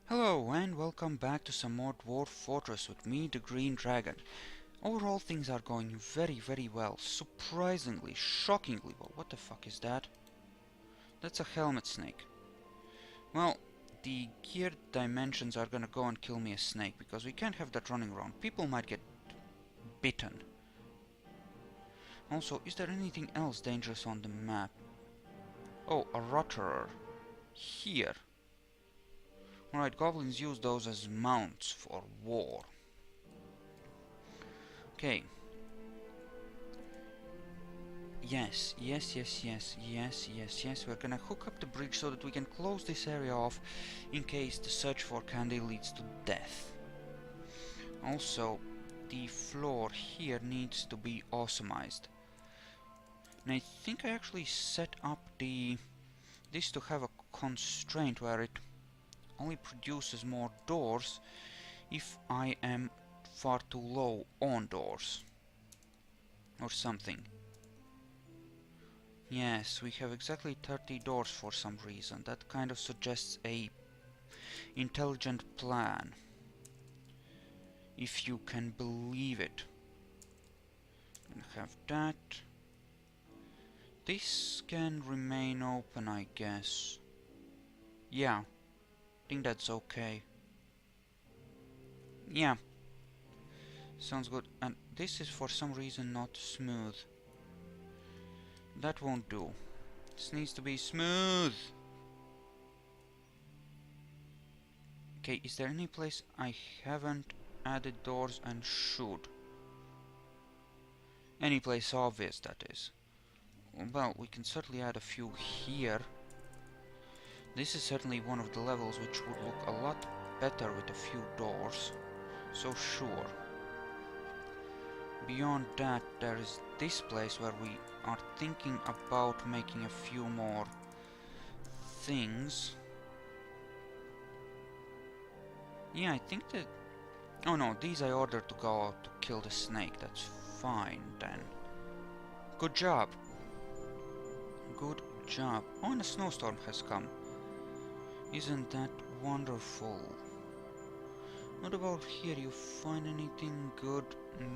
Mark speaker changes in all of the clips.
Speaker 1: Hello and welcome back to some more Dwarf Fortress with me, the Green Dragon. Overall things are going very well, surprisingly, shockingly well. What the fuck is that? That's a helmet snake. Well, the geared dimensions are gonna go and kill me a snake, because we can't have that running around. People might get bitten. Also, is there anything else dangerous on the map? Oh, a rotterer. Here. Alright, goblins use those as mounts for war. Okay. Yes, we're gonna hook up the bridge so that we can close this area off in case the search for candy leads to death. Also, the floor here needs to be awesomized. And I think I actually set up this to have a constraint where it only produces more doors if I am far too low on doors. Or something. Yes, we have exactly 30 doors for some reason. That kind of suggests a intelligent plan, if you can believe it. And have that. This can remain open, I guess. Yeah, I think that's okay. Yeah, sounds good. And this is for some reason not smooth. That won't do. This needs to be smooth. Okay, is there any place I haven't added doors and should? Any place obvious, that is. Well, we can certainly add a few here. This is certainly one of the levels which would look a lot better with a few doors. So sure. Beyond that, there is this place where we are thinking about making a few more things. Yeah, I think that... Oh no, these I ordered to go out to kill the snake. That's fine then. Good job. Good job. Oh, and a snowstorm has come. Isn't that wonderful? What about here? You find anything good?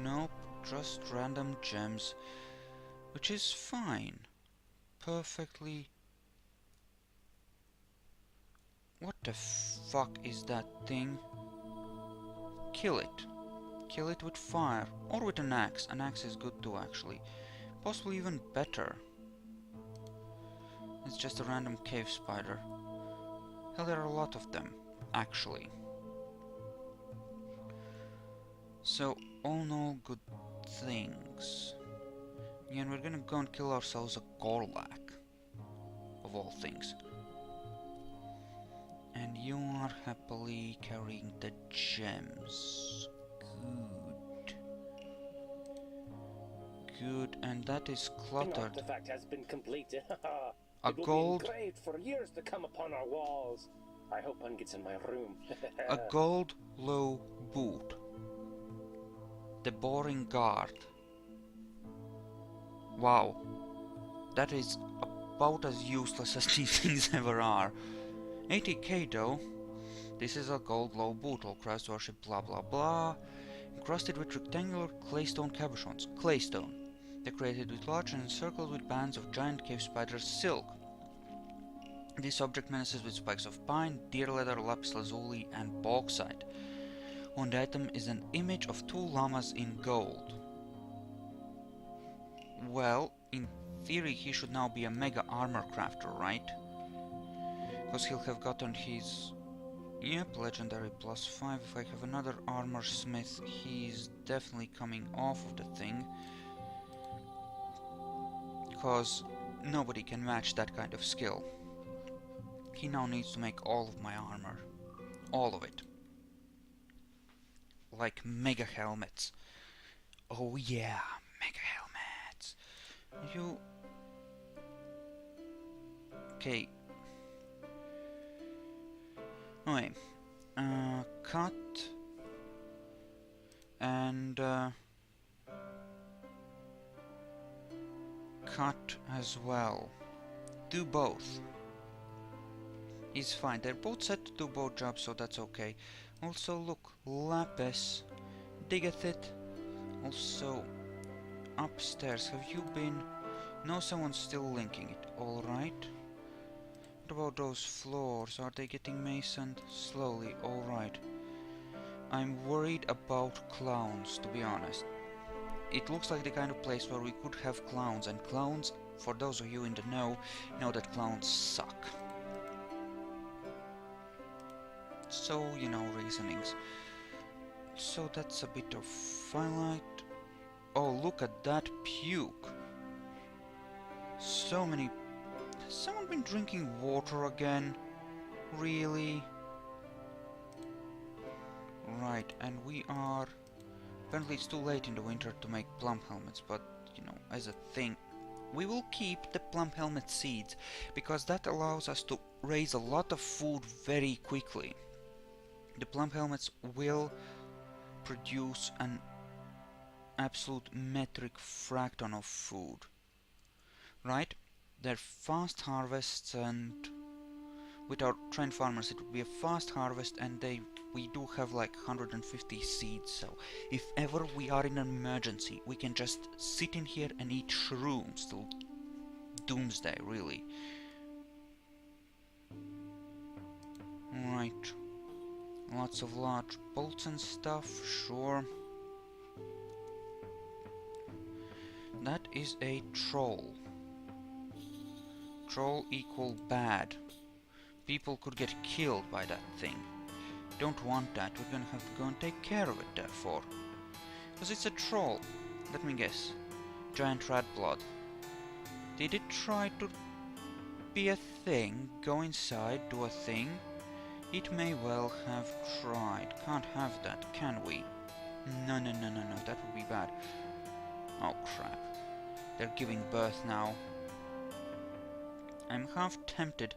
Speaker 1: Nope, just random gems. Which is fine. Perfectly... What the fuck is that thing? Kill it. Kill it with fire. Or with an axe. An axe is good too, actually. Possibly even better. It's just a random cave spider. Hell, there are a lot of them, actually. So, all in all, good things. Yeah, and we're gonna go and kill ourselves a Gorlak. Of all things. And you are happily carrying the gems. Good. Good, and that is cluttered.
Speaker 2: An artifact has been completed.
Speaker 1: A
Speaker 2: It will
Speaker 1: gold...
Speaker 2: be engraved for years to come upon our walls. I hope one gets in my room.
Speaker 1: a gold low boot. The boring guard. Wow. That is about as useless as these things ever are. 80k though. This is a gold low boot, all Christ worship blah blah blah. Encrusted with rectangular claystone cabochons. Claystone. Decorated with large and encircled with bands of giant cave spider silk. This object menaces with spikes of pine, deer leather, lapis lazuli, and bauxite. On the item is an image of two llamas in gold. Well, in theory he should now be a mega armor crafter, right? Because he'll have gotten his... Yep, legendary +5. If I have another armor smith, he's definitely coming off of the thing. Because nobody can match that kind of skill. He now needs to make all of my armor. All of it. Like mega helmets. Oh yeah, mega helmets. You... Okay. Okay. Cut. And... cut as well. Do both. is fine. They're both set to do both jobs, so that's okay. Also, look, lapis diggeth it. Also, upstairs, have you been? No, someone's still linking it. Alright. What about those floors? Are they getting masoned? Slowly, alright. I'm worried about clowns, to be honest. It looks like the kind of place where we could have clowns, and clowns, for those of you in the know that clowns suck. So, you know, reasonings. So that's a bit of firelight. Oh, look at that puke. So many... Has someone been drinking water again? Really? Right, and we are... Apparently it's too late in the winter to make plum helmets, but, you know, as a thing, we will keep the plum helmet seeds, because that allows us to raise a lot of food very quickly. The plum helmets will produce an absolute metric fraction of food. Right? They're fast harvests, and with our trained farmers it would be a fast harvest, and we do have like 150 seeds, so if ever we are in an emergency, we can just sit in here and eat shrooms till doomsday, really. Right. Lots of large bolts and stuff, sure. That is a troll. Troll equal bad. People could get killed by that thing. Don't want that. We're gonna have to go and take care of it, therefore. Because it's a troll. Let me guess. Giant rat blood. Did it try to be a thing? Go inside, do a thing? It may well have tried. Can't have that, can we? No, no, no, no, no. That would be bad. Oh, crap. They're giving birth now. I'm half tempted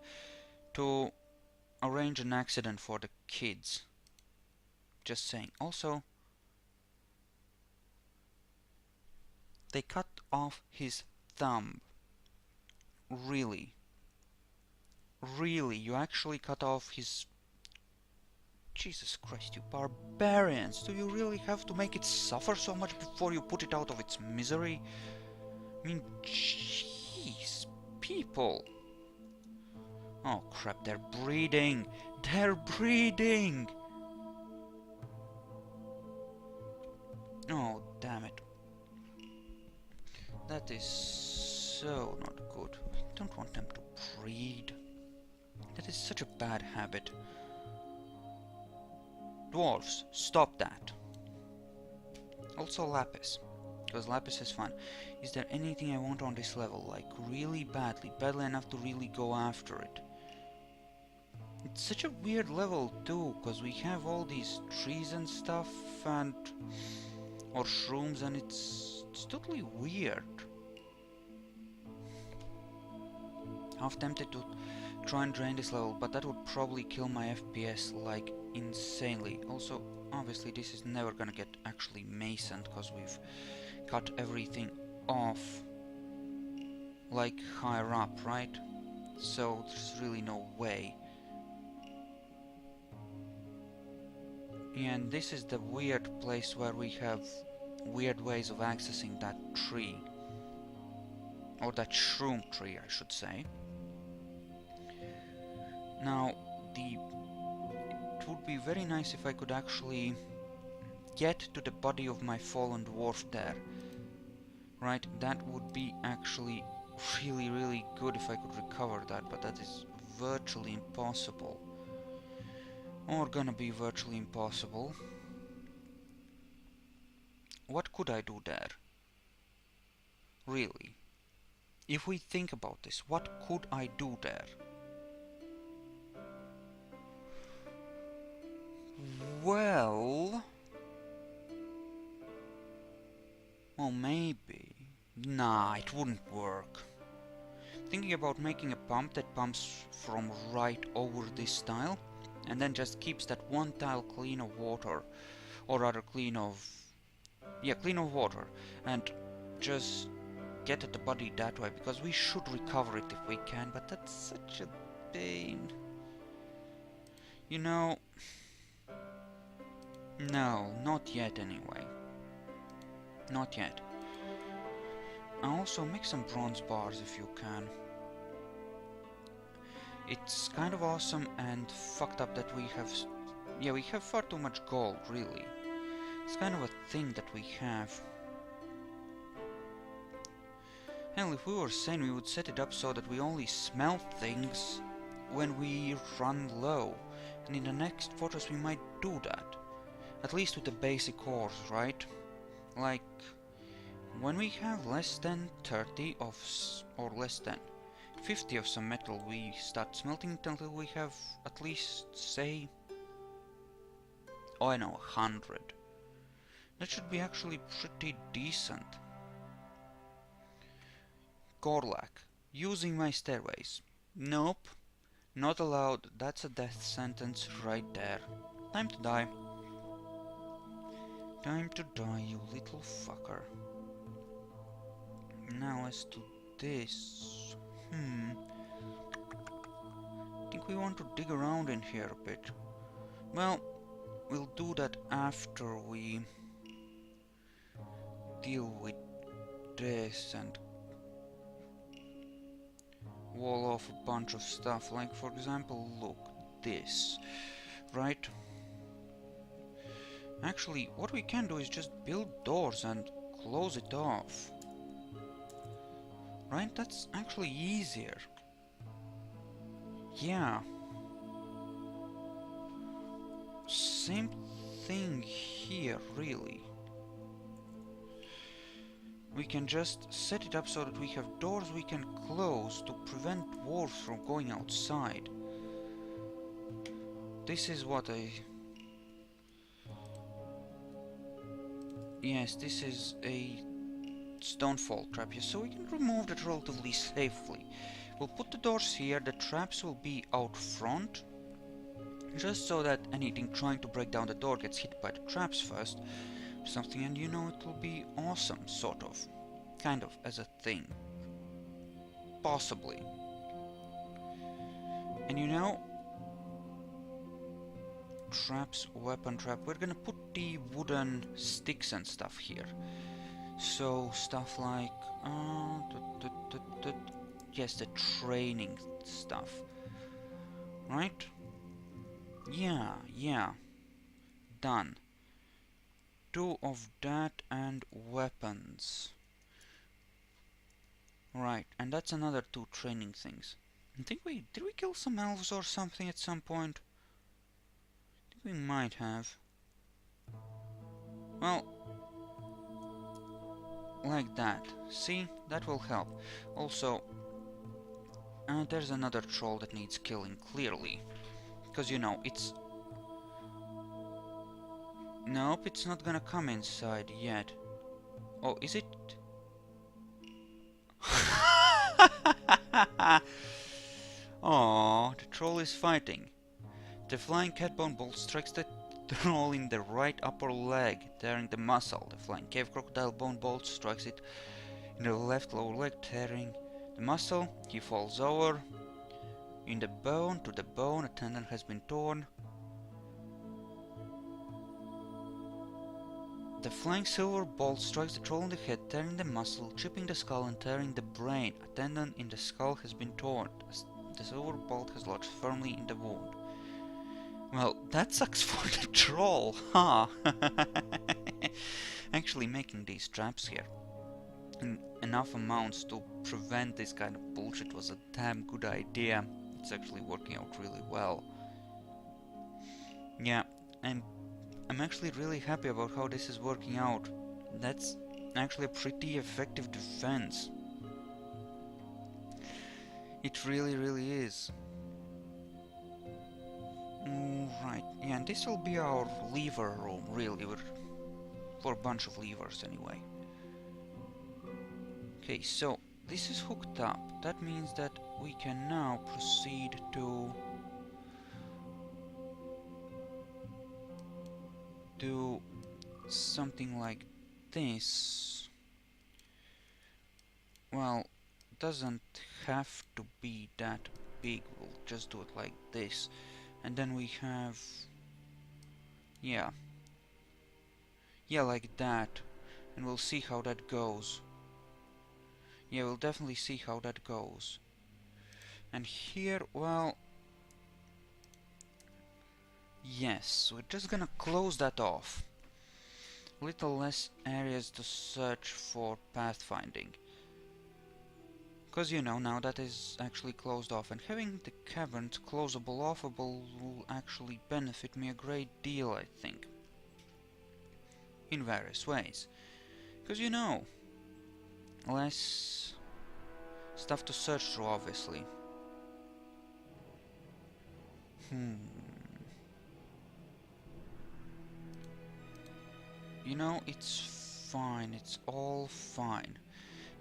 Speaker 1: to arrange an accident for the kids. Just saying. Also, they cut off his thumb. Really? Really? You actually cut off his... Jesus Christ, you barbarians! Do you really have to make it suffer so much before you put it out of its misery? I mean, jeez, people! Oh crap, they're breeding! They're breeding! Oh, damn it. That is so not good. I don't want them to breed. That is such a bad habit. Dwarves, stop that. Also lapis, because lapis is fun. Is there anything I want on this level, like really badly, badly enough to really go after it? It's such a weird level too, because we have all these trees and stuff, and or shrooms, and it's totally weird. Half tempted to try and drain this level, but that would probably kill my FPS like insanely. Also, obviously this is never gonna get actually masoned, because we've cut everything off like higher up, right? So there's really no way. And this is the weird place where we have weird ways of accessing that tree. Or that shroom tree, I should say. Now, it would be very nice if I could actually get to the body of my fallen dwarf there. Right, that would be actually really, really good if I could recover that, but that is virtually impossible. Or gonna be virtually impossible. What could I do there? Really? If we think about this, what could I do there? Well, maybe. Nah, it wouldn't work. Thinking about making a pump that pumps from right over this tile, and then just keeps that one tile clean of water, or rather clean of water, and just get at the body that way, because we should recover it if we can, but that's such a pain. You know, no, not yet anyway. Not yet. Also, make some bronze bars if you can. It's kind of awesome and fucked up that we have... Yeah, we have far too much gold, really. It's kind of a thing that we have. Hell, if we were sane, we would set it up so that we only smelt things when we run low. And in the next fortress we might do that. At least with the basic ores, right? Like, when we have less than 30 of or less than 50 of some metal, we start smelting it until we have at least, say, oh I know, 100. That should be actually pretty decent. Gorlak, using my stairways. Nope, not allowed. That's a death sentence right there. Time to die. Time to die, you little fucker. Now as to this... I think we want to dig around in here a bit. Well, we'll do that after we deal with this and wall off a bunch of stuff. Like, for example, look, this, right? Actually, what we can do is just build doors and close it off. Right? That's actually easier. Yeah. Same thing here, really. We can just set it up so that we have doors we can close to prevent dwarves from going outside. This is what I... Yes, this is a stonefall trap here, so we can remove that relatively safely. We'll put the doors here, the traps will be out front, just so that anything trying to break down the door gets hit by the traps first. Something, and you know, it will be awesome, sort of. Kind of, as a thing. Possibly. And you know, traps, weapon trap, we're gonna put the wooden sticks and stuff here. So, stuff like, yes, the training stuff. Right? Yeah. Done. 2 of that and weapons. Right, and that's another 2 training things. I think did we kill some elves or something at some point? I think we might have. Well, like that. See, that will help. Also, there's another troll that needs killing, clearly. Because, you know, it's... Nope, it's not gonna come inside yet. Oh, is it? Oh, the troll is fighting. The flying catbone bolt strikes the troll in the right upper leg, tearing the muscle. The flying cave crocodile bone bolt strikes it in the left lower leg, tearing the muscle. He falls over. In the bone, to the bone, a tendon has been torn. The flying silver bolt strikes the troll in the head, tearing the muscle, chipping the skull and tearing the brain. A tendon in the skull has been torn. The silver bolt has lodged firmly in the wound. Well, that sucks for the troll, huh? Actually making these traps here in enough amounts to prevent this kind of bullshit was a damn good idea. It's actually working out really well. Yeah, and I'm actually really happy about how this is working out. That's actually a pretty effective defense. It really is. Right, yeah, and this will be our lever room, really, for a bunch of levers anyway. Okay, so this is hooked up. That means that we can now proceed to do something like this. Well, doesn't have to be that big. We'll just do it like this. And then we have... yeah. Yeah, like that. And we'll see how that goes. Yeah, we'll definitely see how that goes. And here, well... yes, we're just gonna close that off. Little less areas to search for pathfinding. Because, you know, now that is actually closed off, and having the caverns closable, offable will actually benefit me a great deal, I think. In various ways. Because, you know, less stuff to search through, obviously. You know, it's fine, it's all fine.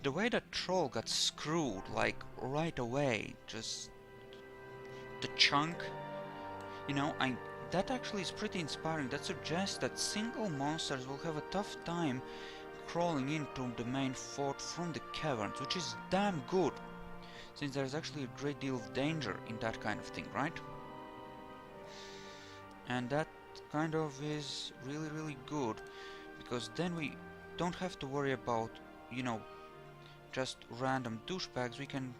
Speaker 1: The way that troll got screwed, like, right away, just... the chunk, you know, that actually is pretty inspiring. That suggests that single monsters will have a tough time crawling into the main fort from the caverns, which is damn good, since there's actually a great deal of danger in that kind of thing, right? And that kind of is really, really good, because then we don't have to worry about, you know, just random douchebags. We can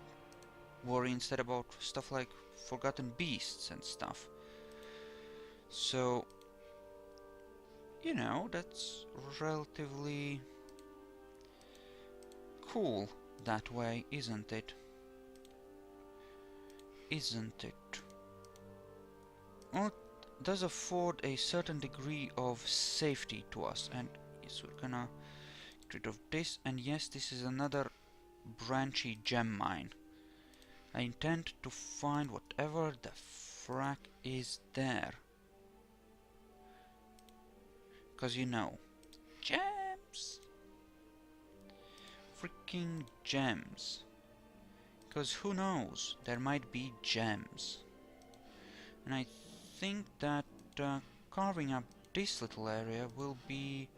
Speaker 1: worry instead about stuff like forgotten beasts and stuff. So, you know, that's relatively cool that way, isn't it? Isn't it? Well, it does afford a certain degree of safety to us, and yes, we're gonna get rid of this, and yes, this is another branchy gem mine. I intend to find whatever the frack is there. Because, you know, gems! Freaking gems. Because who knows, there might be gems. And I think that carving up this little area will be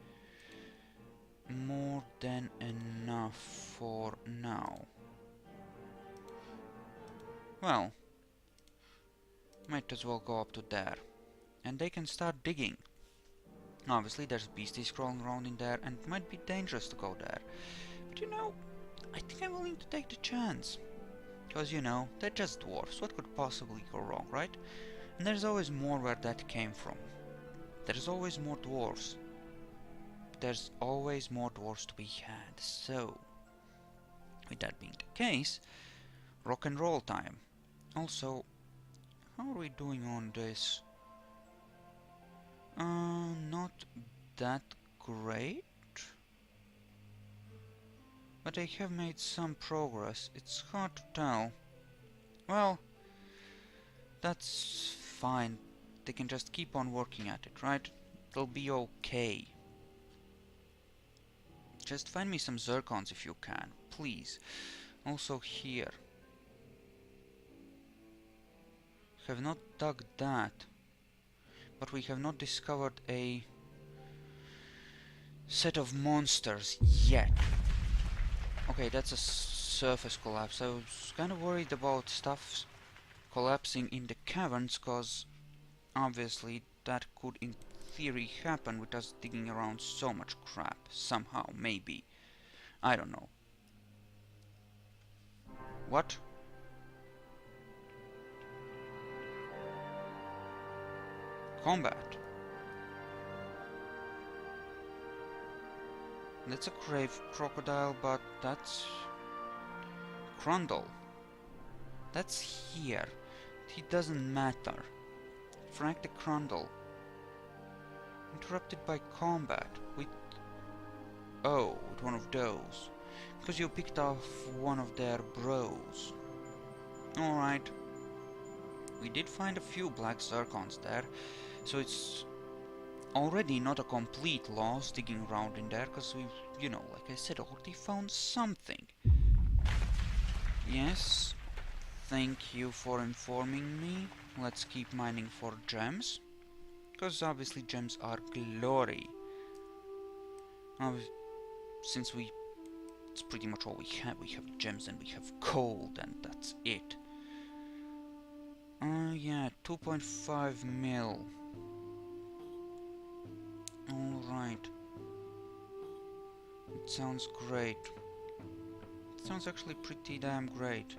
Speaker 1: more than enough for now. Well, might as well go up to there. And they can start digging. Obviously there's beasties crawling around in there and it might be dangerous to go there. But you know, I think I'm willing to take the chance. Because, you know, they're just dwarfs. What could possibly go wrong, right? And there's always more where that came from. There's always more dwarves. There's always more dwarves to be had. So, with that being the case, rock and roll time. Also, how are we doing on this? Not that great. But I have made some progress. It's hard to tell. Well, that's fine. They can just keep on working at it, right? It'll be okay. Just find me some zircons if you can, please. Also here. Have not dug that. But we have not discovered a set of monsters yet. Okay, that's a surface collapse. I was kind of worried about stuff collapsing in the caverns, cause obviously that could in theory happen with us digging around so much crap. Somehow, maybe. I don't know. What? Combat. That's a crave crocodile, but that's Crundle. That's here. It doesn't matter. Frank the Crundle. Interrupted by combat with... oh, with one of those. Because you picked off one of their bros. Alright. We did find a few black zircons there, so it's already not a complete loss digging around in there, because we've, you know, like I said, already found something. Yes, thank you for informing me. Let's keep mining for gems, because obviously gems are glory. Since it's pretty much all we have. We have gems and we have gold, and that's it. Yeah, 2.5 mil. Alright. It sounds great. It sounds actually pretty damn great.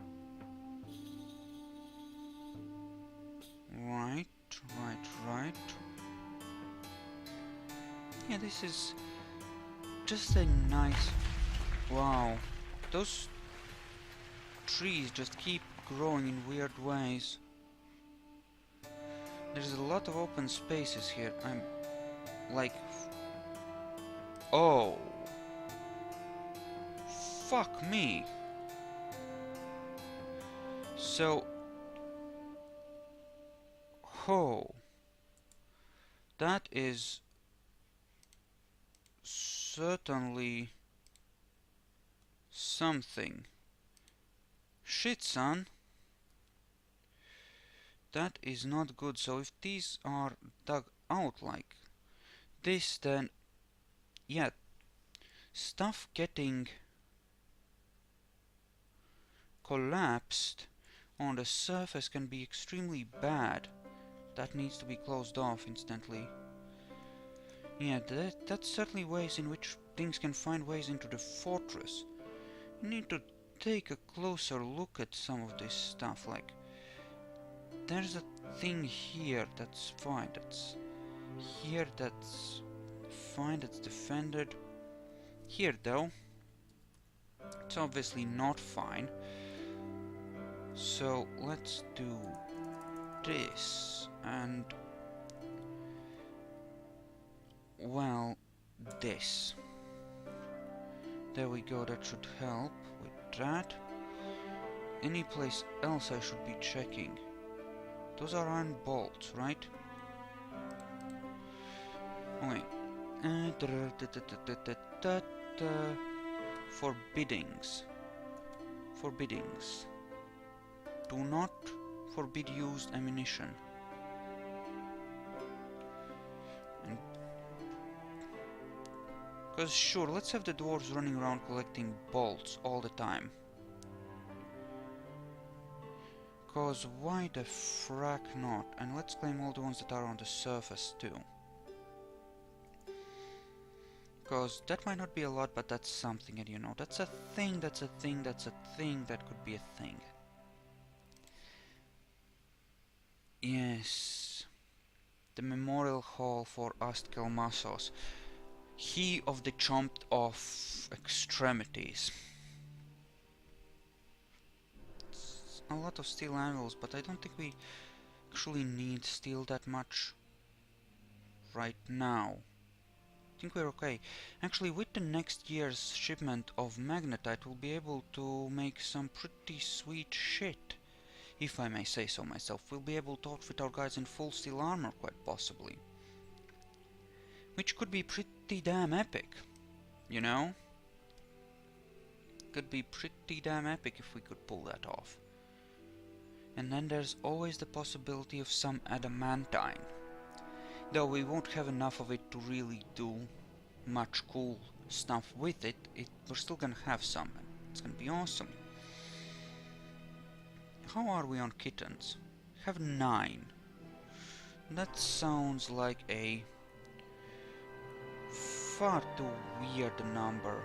Speaker 1: Right, right. Yeah, this is just a nice... Wow. Those trees just keep growing in weird ways. There's a lot of open spaces here. I'm like... Oh. Fuck me. So... Oh. That is... certainly... something. Shit, son. That is not good. So if these are dug out like this, then... Yeah. Stuff getting... collapsed on the surface can be extremely bad. That needs to be closed off instantly. Yeah, that's certainly ways in which things can find ways into the fortress. You need to take a closer look at some of this stuff, like... There's a thing here that's fine, that's... Here that's... fine, that's defended. Here though, it's obviously not fine. So let's do this, and... well, this. There we go, that should help with that. Any place else I should be checking? Those are iron bolts, right? Okay. Forbiddings. Forbiddings. Do not forbid used ammunition. Because sure, let's have the dwarves running around collecting bolts all the time. Because why the frack not? And let's claim all the ones that are on the surface too. Because that might not be a lot, but that's something, and you know, that's a thing, that's a thing, that's a thing, that could be a thing. Yes. The memorial hall for Astkelmassos. He of the chomped off extremities. It's a lot of steel anvils, but I don't think we actually need steel that much right now. I think we're okay. Actually, with the next year's shipment of magnetite, we'll be able to make some pretty sweet shit. If I may say so myself. We'll be able to outfit our guys in full steel armor, quite possibly. Which could be pretty damn epic, you know? Could be pretty damn epic if we could pull that off. And then there's always the possibility of some adamantine. Though we won't have enough of it to really do much cool stuff with it, we're still gonna have some. It's gonna be awesome. How are we on kittens? Have 9. That sounds like a far too weird number.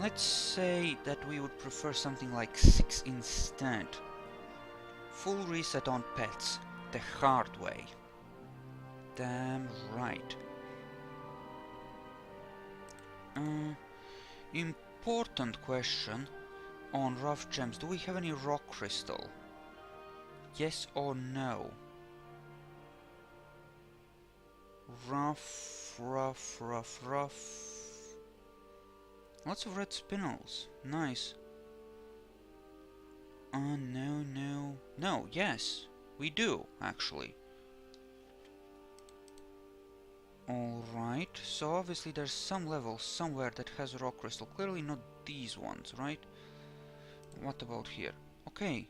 Speaker 1: Let's say that we would prefer something like 6 instead. Full reset on pets, the hard way. Damn right. Important question on rough gems. Do we have any rock crystal? Yes or no? Rough. Lots of red spinels. Nice. No, yes. We do, actually. Alright, so obviously there's some level somewhere that has rock crystal. Clearly not these ones, right? What about here? Okay.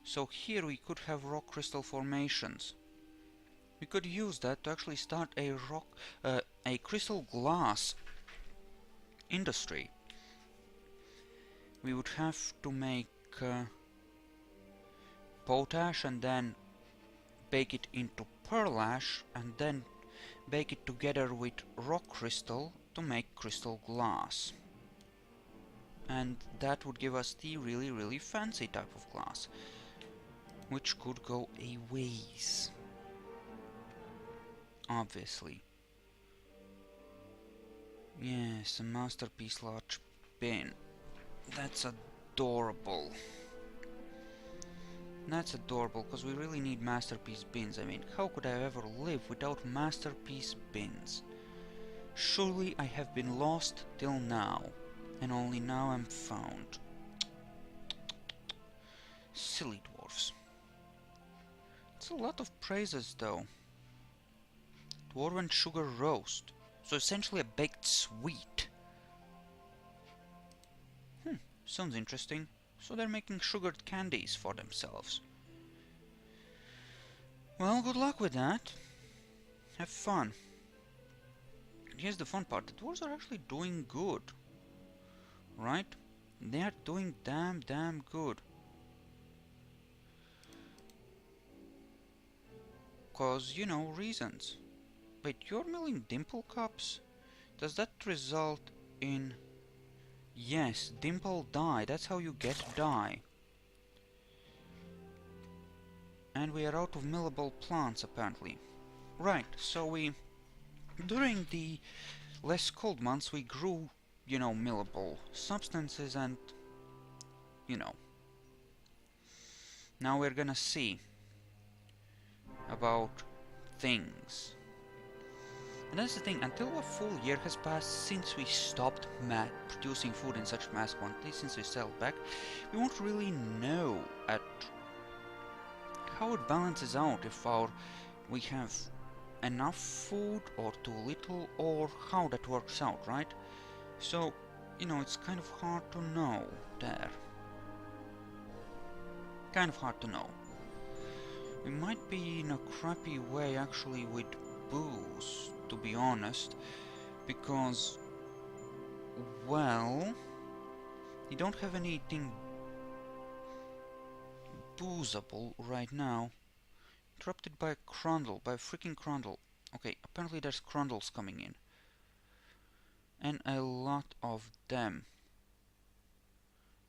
Speaker 1: So here we could have rock crystal formations. We could use that to actually start a crystal glass industry. We would have to make potash and then bake it into pearl ash and then bake it together with rock crystal to make crystal glass. And that would give us the really fancy type of glass, which could go a ways, obviously. Yes, a masterpiece large bin. That's adorable. That's adorable, because we really need masterpiece bins. I mean, how could I ever live without masterpiece bins? Surely I have been lost till now, and only now I'm found. Silly dwarfs. It's a lot of praises, though. Dwarven sugar roast. So essentially a baked sweet. Sounds interesting. So they're making sugared candies for themselves. Well, good luck with that. Have fun. Here's the fun part. The dwarves are actually doing good. Right? They are doing damn good. Cause, you know, reasons. Wait, you're milling dimple cups? Does that result in... Yes, dimple dye. That's how you get dye. And we are out of millable plants, apparently. Right, so we... During the less cold months, we grew, you know, millable substances and... You know. Now we're gonna see about things. And that's the thing, until a full year has passed since we stopped producing food in such mass quantities, since we settled back, we won't really know at how it balances out, if we have enough food or too little, or how that works out, right? So, you know, it's kind of hard to know there. Kind of hard to know. We might be in a crappy way actually with booze, to be honest, because, well, you don't have anything boozable right now. Interrupted by a crundle, by a freaking crundle. Okay, apparently there's crundles coming in. And a lot of them.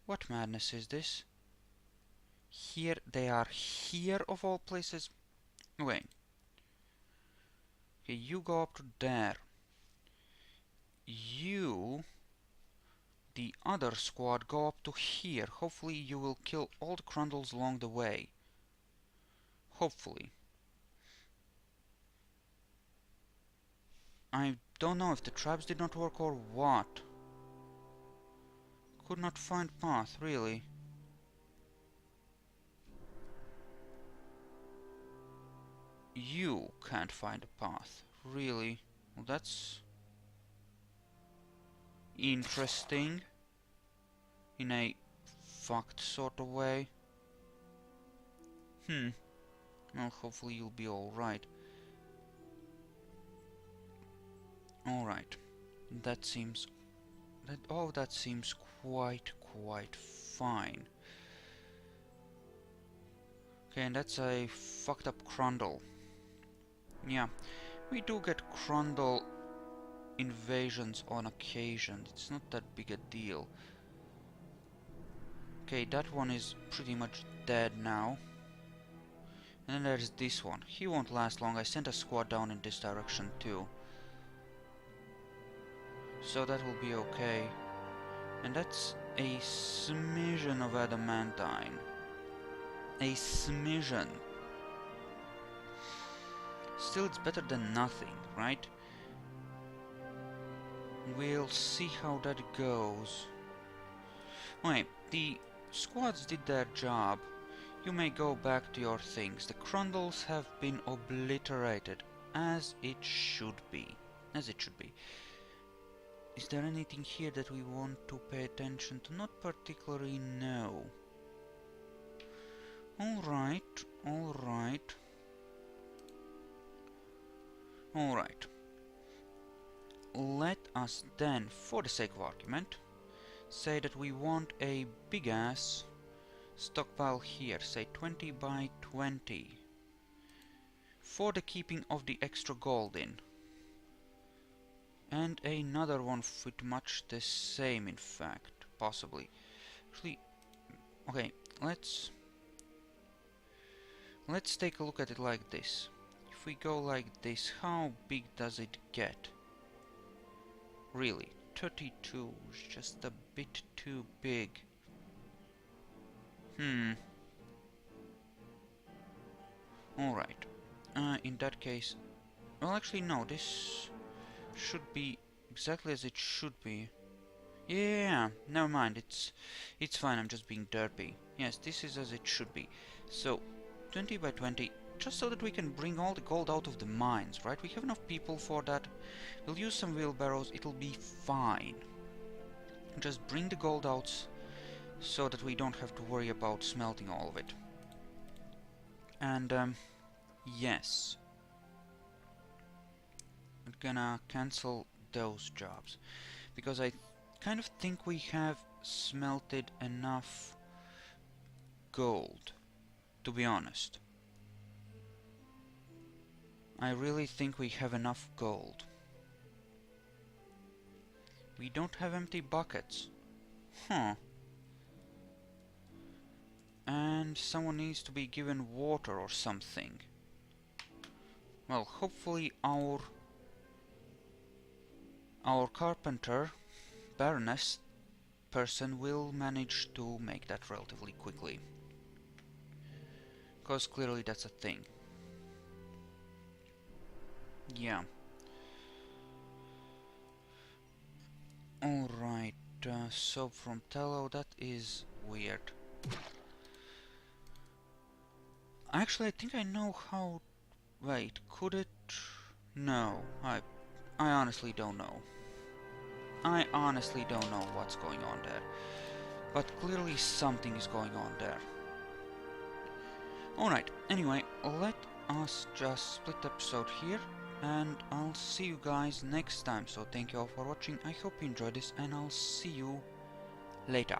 Speaker 1: What madness is this? Here, they are here of all places. Wait. Okay, you go up to there. You, the other squad, go up to here. Hopefully you will kill all the crundles along the way. Hopefully. I don't know if the traps did not work or what. Could not find path, really. You can't find a path, really. Well, that's interesting in a fucked sort of way. Well, hopefully you'll be alright. Alright. That seems... that seems quite fine. Okay, and that's a fucked up crundle. Yeah, we do get crundle invasions on occasion. It's not that big a deal. Okay, that one is pretty much dead now. And then there's this one. He won't last long. I sent a squad down in this direction too. So that will be okay. And that's a smidgen of adamantine. A smidgen. Still, it's better than nothing, right? We'll see how that goes. Wait, the squads did their job. You may go back to your things. The crundles have been obliterated, as it should be. As it should be. Is there anything here that we want to pay attention to? Not particularly, no. Alright, alright. Alright. Let us then, for the sake of argument, say that we want a big-ass stockpile here, say 20 by 20. For the keeping of the extra gold in. And another one with much the same, in fact, possibly. Actually, okay, let's take a look at it like this. If we go like this, how big does it get? Really, 32 is just a bit too big. Alright. In that case... Well, actually, no, this should be exactly as it should be. Yeah, never mind, it's fine, I'm just being derpy. Yes, this is as it should be. So, 20 by 20, just so that we can bring all the gold out of the mines, right? We have enough people for that. We'll use some wheelbarrows, it'll be fine. Just bring the gold out so that we don't have to worry about smelting all of it. And, yes. I'm gonna cancel those jobs, because I kind of think we have smelted enough gold, to be honest. I really think we have enough gold. We don't have empty buckets. Huh. And someone needs to be given water or something. Well, hopefully our carpenter, Baroness person will manage to make that relatively quickly. Because clearly that's a thing. Yeah. Alright, soap from tallow, that is weird. Actually, I think I know how... Wait, could it... No, I honestly don't know. I honestly don't know what's going on there. But clearly something is going on there. Alright, anyway, let us just split the episode here. And I'll see you guys next time. So thank you all for watching. I hope you enjoyed this and I'll see you later.